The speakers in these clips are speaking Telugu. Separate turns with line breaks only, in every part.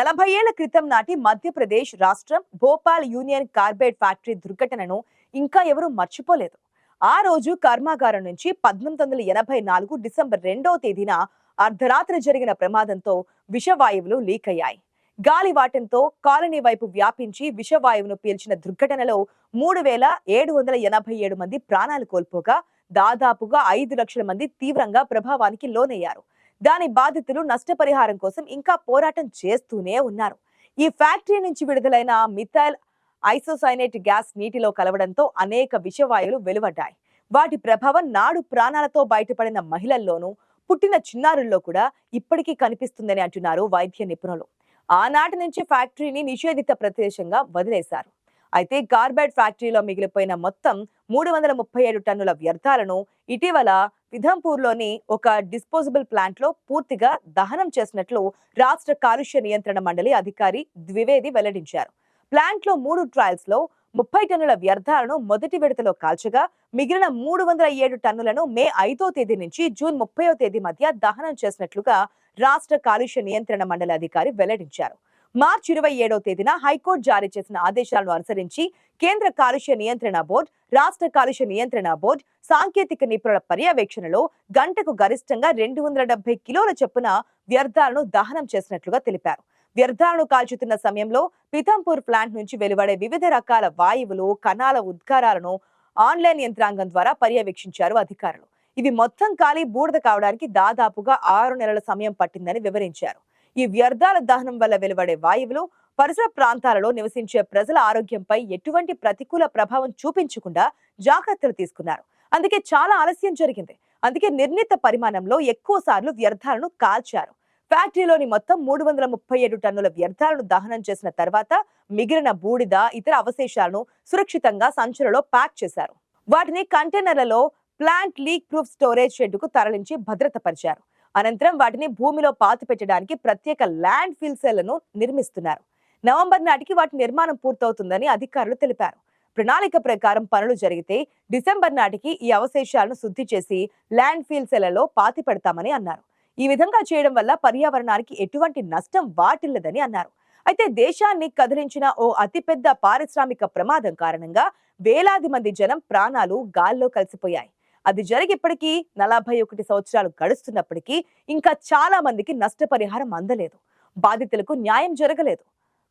40 ఏళ్ల క్రితం నాటి మధ్యప్రదేశ్ రాష్ట్రం భోపాల్ యూనియన్ కార్బైడ్ ఫ్యాక్టరీ దుర్ఘటనను ఇంకా ఎవరూ మర్చిపోలేదు. ఆ రోజు కర్మాగారం నుంచి 1984 డిసెంబర్ 2వ తేదీన అర్ధరాత్రి జరిగిన ప్రమాదంతో విషవాయువులు లీక్ అయ్యాయి. గాలివాటంతో కాలనీ వైపు వ్యాపించి విషవాయువును పీల్చిన దుర్ఘటనలో 3787 మంది ప్రాణాలు కోల్పోగా దాదాపుగా 5 లక్షల మంది తీవ్రంగా ప్రభావానికి లోనయ్యారు. దాని బాధితులు నష్టపరిహారం కోసం ఇంకా పోరాటం చేస్తూనే ఉన్నారు. ఈ ఫ్యాక్టరీ నుంచి విడుదలైన మిథైల్ ఐసోసైనేట్ గ్యాస్ నీటిలో కలవడంతో అనేక విషవాయువులు వెలువడ్డాయి. వాటి ప్రభావం నాడు ప్రాణాలతో బయటపడిన మహిళల్లోనూ పుట్టిన చిన్నారుల్లో కూడా ఇప్పటికీ కనిపిస్తుందని అంటున్నారు వైద్య నిపుణులు. ఆనాటి నుంచి ఫ్యాక్టరీని నిషేధిత ప్రదేశంగా వదిలేశారు. అయితే కార్బైడ్ ఫ్యాక్టరీలో మిగిలిపోయిన మొత్తం 337 టన్నుల వ్యర్థాలను ఇటీవల విధంపూర్లోని ఒక డిస్పోజబుల్ ప్లాంట్ లో పూర్తిగా దహనం చేసినట్లు రాష్ట్ర కాలుష్య నియంత్రణ మండలి అధికారి ద్వివేది వెల్లడించారు. ప్లాంట్ లో 3 ట్రయల్స్ లో 30 టన్నుల వ్యర్థాలను మొదటి విడతలో కాల్చగా మిగిలిన 307 టన్నులను మే 5వ తేదీ నుంచి జూన్ 30వ తేదీ మధ్య దహనం చేసినట్లుగా రాష్ట్ర కాలుష్య నియంత్రణ మండలి అధికారి వెల్లడించారు. మార్చి 27వ తేదీన హైకోర్టు జారీ చేసిన ఆదేశాలను అనుసరించి కేంద్ర కాలుష్య నియంత్రణ బోర్డు, రాష్ట్ర కాలుష్య నియంత్రణ బోర్డు సాంకేతిక నిపుణుల పర్యవేక్షణలో గంటకు గరిష్టంగా 270 కిలోల చొప్పున వ్యర్థాలను దహనం చేసినట్లుగా తెలిపారు. వ్యర్థాలను కాల్చుతున్న సమయంలో పితంపూర్ ప్లాంట్ నుంచి వెలువడే వివిధ రకాల వాయువులు, కణాల ఉద్గారాలను ఆన్లైన్ యంత్రాంగం ద్వారా పర్యవేక్షించారు అధికారులు. ఇవి మొత్తం కాలి బూడిద కావడానికి దాదాపుగా 6 నెలల సమయం పట్టిందని వివరించారు. ఈ వ్యర్థాల దహనం వల్ల వెలువడే వాయువులు పరిసర ప్రాంతాలలో నివసించే ప్రజల ఆరోగ్యంపై ఎటువంటి ప్రతికూల ప్రభావం చూపించకుండా జాగ్రత్తలు తీసుకున్నారు. అందుకే చాలా ఆలస్యం జరిగింది. అందుకే నిర్ణీత పరిమాణంలో ఎక్కువ సార్లు వ్యర్థాలను కాల్చారు. ఫ్యాక్టరీలోని మొత్తం 337 టన్నుల వ్యర్థాలను దహనం చేసిన తర్వాత మిగిలిన బూడిద, ఇతర అవశేషాలను సురక్షితంగా సంచులలో ప్యాక్ చేశారు. వాటిని కంటైనర్లలో ప్లాంట్ లీక్ ప్రూఫ్ స్టోరేజ్ షెడ్డుకు తరలించి భద్రతపరిచారు. అనంతరం వాటిని భూమిలో పాతిపెట్టడానికి ప్రత్యేక ల్యాండ్ ఫిల్ సెల్లను నిర్మిస్తున్నారు. నవంబర్ నాటికి వాటి నిర్మాణం పూర్తవుతుందని అధికారులు తెలిపారు. ప్రణాళిక ప్రకారం పనులు జరిగితే డిసెంబర్ నాటికి ఈ అవశేషాలను శుద్ధి చేసి ల్యాండ్ ఫిల్ సెల్లలో పాతి పెడతామని అన్నారు. ఈ విధంగా చేయడం వల్ల పర్యావరణానికి ఎటువంటి నష్టం వాటిల్లదని అన్నారు. అయితే దేశాన్ని కదిలించిన ఓ అతిపెద్ద పారిశ్రామిక ప్రమాదం కారణంగా వేలాది మంది జనం ప్రాణాలు గాల్లో కలిసిపోయాయి. అది జరిగి ఇప్పటికీ 41 సంవత్సరాలు గడుస్తున్నప్పటికీ ఇంకా చాలా మందికి నష్టపరిహారం అందలేదు. బాధితులకు న్యాయం జరగలేదు.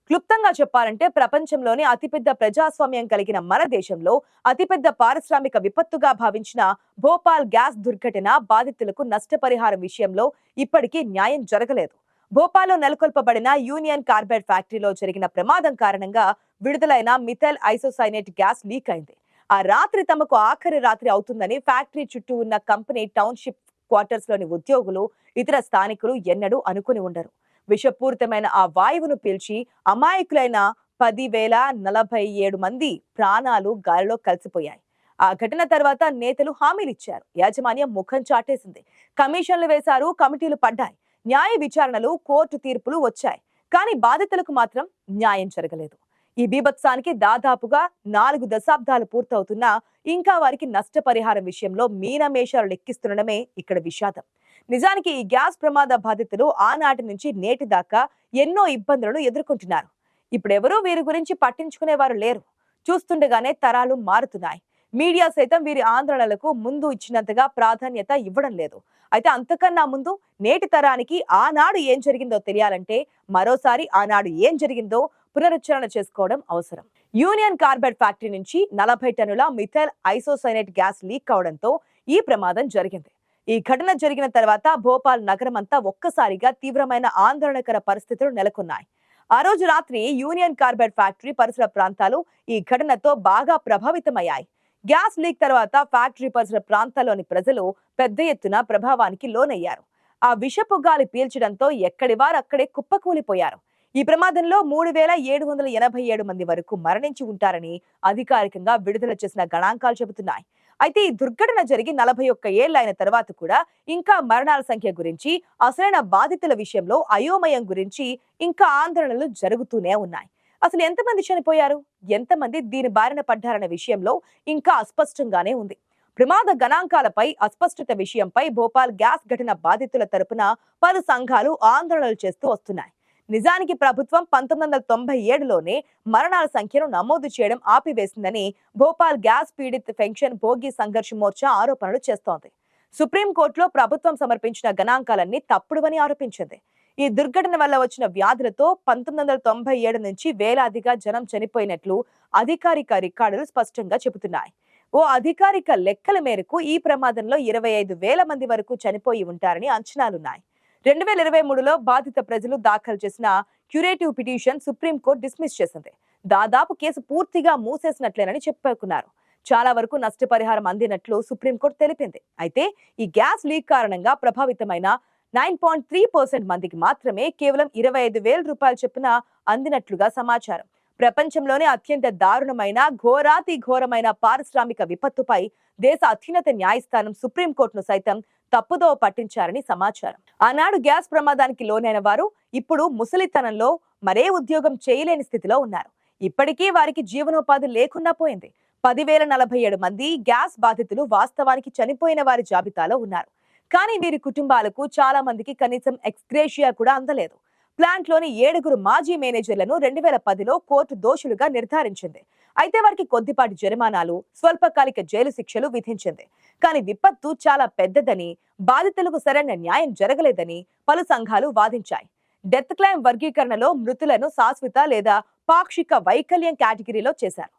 క్లుప్తంగా చెప్పాలంటే ప్రపంచంలోనే అతిపెద్ద ప్రజాస్వామ్యం కలిగిన మన దేశంలో అతిపెద్ద పారిశ్రామిక విపత్తుగా భావించిన భోపాల్ గ్యాస్ దుర్ఘటన బాధితులకు నష్టపరిహారం విషయంలో ఇప్పటికీ న్యాయం జరగలేదు. భోపాల్లో నెలకొల్పబడిన యూనియన్ కార్బైడ్ ఫ్యాక్టరీలో జరిగిన ప్రమాదం కారణంగా విడుదలైన మిథైల్ ఐసోసైనేట్ గ్యాస్ లీక్ అయింది. ఆ రాత్రి తమకు ఆఖరి రాత్రి అవుతుందని ఫ్యాక్టరీ చుట్టూ ఉన్న కంపెనీ టౌన్షిప్ క్వార్టర్స్ లోని ఉద్యోగులు, ఇతర స్థానికులు ఎన్నడూ అనుకుని ఉండరు. విషపూరితమైన ఆ వాయువును పీల్చి అమాయకులైన 10,047 మంది ప్రాణాలు గాలిలో కలిసిపోయాయి. ఆ ఘటన తర్వాత నేతలు హామీలిచ్చారు. యాజమాన్యం ముఖం చాటేసింది. కమిషన్లు వేశారు, కమిటీలు పడ్డాయి. న్యాయ విచారణలు, కోర్టు తీర్పులు వచ్చాయి. కానీ బాధితులకు మాత్రం న్యాయం జరగలేదు. ఈ బీభత్సానికి దాదాపుగా 4 దశాబ్దాలు పూర్తవుతున్నా ఇంకా వారికి నష్టపరిహారం విషయంలో మీనమేషాలు లెక్కిస్తుండడమే ఇక్కడ విషాదం. నిజానికి ఈ గ్యాస్ ప్రమాద బాధితులు ఆనాటి నుంచి నేటి దాకా ఎన్నో ఇబ్బందులను ఎదుర్కొంటున్నారు. ఇప్పుడెవరూ వీరి గురించి పట్టించుకునేవారు లేరు. చూస్తుండగానే తరాలు మారుతున్నాయి. మీడియా సైతం వీరి ఆందోళనలకు ముందు ఇచ్చినంతగా ప్రాధాన్యత ఇవ్వడం లేదు. అయితే అంతకన్నా ముందు నేటి తరానికి ఆనాడు ఏం జరిగిందో తెలియాలంటే మరోసారి ఆనాడు ఏం జరిగిందో పునరుచ్చరణ చేసుకోవడం అవసరం. యూనియన్ కార్బైడ్ ఫ్యాక్టరీ నుంచి 40 టన్నుల మిథైల్ ఐసోసైనేట్ గ్యాస్ లీక్ కావడంతో ఈ ప్రమాదం జరిగింది. ఈ ఘటన జరిగిన తర్వాత భోపాల్ నగరం అంతా ఒక్కసారిగా తీవ్రమైన ఆందోళనకర పరిస్థితులు నెలకొన్నాయి. ఆ రోజు రాత్రి యూనియన్ కార్బైడ్ ఫ్యాక్టరీ పరిసర ప్రాంతాలు ఈ ఘటనతో బాగా ప్రభావితమయ్యాయి. గ్యాస్ లీక్ తర్వాత ఫ్యాక్టరీ పరిసర ప్రాంతాల్లోని ప్రజలు పెద్ద ఎత్తున ప్రభావానికి లోనయ్యారు. ఆ విషపు గాలి పీల్చడంతో ఎక్కడి వారు అక్కడే కుప్పకూలిపోయారు. ఈ ప్రమాదంలో 3787 మంది వరకు మరణించి ఉంటారని అధికారికంగా విడుదల చేసిన గణాంకాలు చెబుతున్నాయి. అయితే ఈ దుర్ఘటన జరిగి 41 ఏళ్లైన తర్వాత కూడా ఇంకా మరణాల సంఖ్య గురించి, అసలైన బాధితుల విషయంలో అయోమయం గురించి ఇంకా ఆందోళనలు జరుగుతూనే ఉన్నాయి. అసలు ఎంతమంది చనిపోయారు, ఎంతమంది దీని బారిన పడ్డారన్న విషయంలో ఇంకా అస్పష్టంగానే ఉంది. ప్రమాద గణాంకాలపై అస్పష్టత విషయంపై భోపాల్ గ్యాస్ ఘటన బాధితుల తరపున పలు సంఘాలు ఆందోళనలు చేస్తూ వస్తున్నాయి. నిజానికి ప్రభుత్వం 1997లోనే మరణాల సంఖ్యను నమోదు చేయడం ఆపివేసిందని భోపాల్ గ్యాస్ పీడిత్ పెన్షన్ భోగి సంఘర్ష్ మోర్చా ఆరోపణలు చేస్తోంది. సుప్రీంకోర్టులో ప్రభుత్వం సమర్పించిన గణాంకాలన్నీ తప్పుడువని ఆరోపించింది. ఈ దుర్ఘటన వల్ల వచ్చిన వ్యాధులతో 1997 నుంచి వేలాదిగా జనం చనిపోయినట్లు అధికారిక రికార్డులు స్పష్టంగా చెబుతున్నాయి. ఓ అధికారిక లెక్కల మేరకు ఈ ప్రమాదంలో 25,000 మంది వరకు చనిపోయి ఉంటారని అంచనాలున్నాయి. 2023లో బాధిత ప్రజలు దాఖలు చేసిన క్యూరేటివ్ పిటిషన్ సుప్రీంకోర్టు డిస్మిస్ చేసింది. దాదాపు కేసు పూర్తిగా మూసేసినట్లేనని చెప్పుకున్నారు. చాలా వరకు నష్టపరిహారం అందినట్లు సుప్రీంకోర్టు తెలిపింది. అయితే ఈ గ్యాస్ లీక్ కారణంగా ప్రభావితమైన 9.3% మందికి మాత్రమే కేవలం 25,000 రూపాయలు చొప్పున అందినట్లుగా సమాచారం. ప్రపంచంలోనే అత్యంత దారుణమైన ఘోరాతి ఘోరమైన పారిశ్రామిక విపత్తుపై దేశ అత్యున్నత న్యాయస్థానం సుప్రీంకోర్టును సైతం తప్పుదోవ పట్టించారని సమాచారం. ఆనాడు గ్యాస్ ప్రమాదానికి లోనైన వారు ఇప్పుడు ముసలితనంలో మరే ఉద్యోగం చేయలేని స్థితిలో ఉన్నారు. ఇప్పటికీ వారికి జీవనోపాధి లేకుండా పోయింది. 10,047 మంది గ్యాస్ బాధితులు వాస్తవానికి చనిపోయిన వారి జాబితాలో ఉన్నారు. కానీ వీరి కుటుంబాలకు చాలా మందికి కనీసం ఎక్స్గ్రేషియా కూడా అందలేదు. ప్లాంట్ లోని 7 మాజీ మేనేజర్లను 2010లో కోర్టు దోషులుగా నిర్ధారించింది. అయితే వారికి కొద్దిపాటి జరిమానాలు, స్వల్పకాలిక జైలు శిక్షలు విధించింది. కానీ విపత్తు చాలా పెద్దదని, బాధితులకు సరైన న్యాయం జరగలేదని పలు సంఘాలు వాదించాయి. డెత్ క్లైమ్ వర్గీకరణలో మృతులను శాశ్వత లేదా పాక్షిక వైకల్యం కేటగిరీలో చేశారు.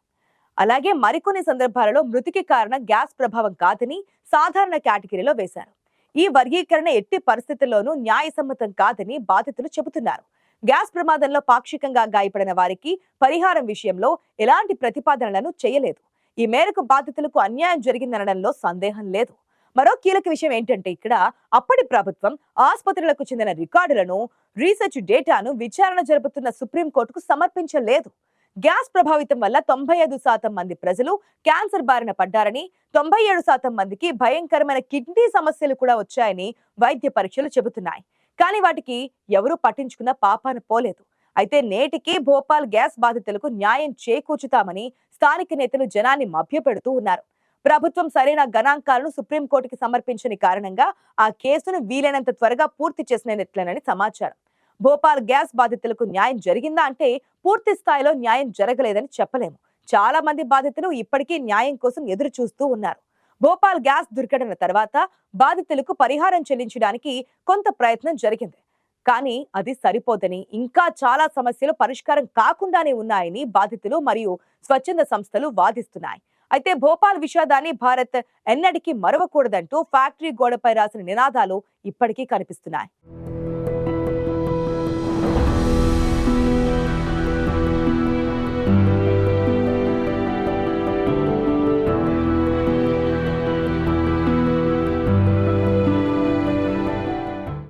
అలాగే మరికొన్ని సందర్భాలలో మృతికి కారణం గ్యాస్ ప్రభావం కాదని సాధారణ కేటగిరీలో వేశారు. ఈ వర్గీకరణ ఎట్టి పరిస్థితుల్లోనూ న్యాయసమ్మతం కాదని బాధితులు చెబుతున్నారు. గ్యాస్ ప్రమాదంలో పాక్షికంగా గాయపడిన వారికి పరిహారం విషయంలో ఎలాంటి ప్రతిపాదనలను చేయలేదు. ఈ మేరకు బాధితులకు అన్యాయం జరిగిందనడంలో సందేహం లేదు. మరో కీలక విషయం ఏంటంటే ఇక్కడ అప్పటి ప్రభుత్వం ఆసుపత్రులకు చెందిన రికార్డులను, రీసెర్చ్ డేటాను విచారణ జరుపుతున్న సుప్రీంకోర్టుకు సమర్పించలేదు. గ్యాస్ ప్రభావితం వల్ల 95% మంది ప్రజలు క్యాన్సర్ బారిన పడ్డారని, 97% మందికి భయంకరమైన కిడ్నీ సమస్యలు కూడా వచ్చాయని వైద్య పరీక్షలు చెబుతున్నాయి. కానీ వాటికి ఎవరూ పట్టించుకున్న పాపాన పోలేదు. అయితే నేటికి భోపాల్ గ్యాస్ బాధితులకు న్యాయం చేకూర్చుతామని స్థానిక నేతలు జనాన్ని మభ్యపెడుతూ ఉన్నారు. ప్రభుత్వం సరైన గణాంకాలను సుప్రీంకోర్టుకి సమర్పించని కారణంగా ఆ కేసును వీలైనంత త్వరగా పూర్తి చేసినట్లేనని సమాచారం. భోపాల్ గ్యాస్ బాధితులకు న్యాయం జరిగిందా అంటే పూర్తి స్థాయిలో న్యాయం జరగలేదని చెప్పలేము. చాలా మంది బాధితులు ఇప్పటికీ న్యాయం కోసం ఎదురు చూస్తూ ఉన్నారు. భోపాల్ గ్యాస్ దుర్ఘటన తర్వాత బాధితులకు పరిహారం చెల్లించడానికి కొంత ప్రయత్నం జరిగింది. కానీ అది సరిపోదని, ఇంకా చాలా సమస్యలు పరిష్కారం కాకుండానే ఉన్నాయని బాధితులు మరియు స్వచ్ఛంద సంస్థలు వాదిస్తున్నాయి. అయితే భోపాల్ విషాదాన్ని భారత్ ఎన్నటికీ మరవకూడదంటూ ఫ్యాక్టరీ గోడపై రాసిన నినాదాలు ఇప్పటికీ కనిపిస్తున్నాయి.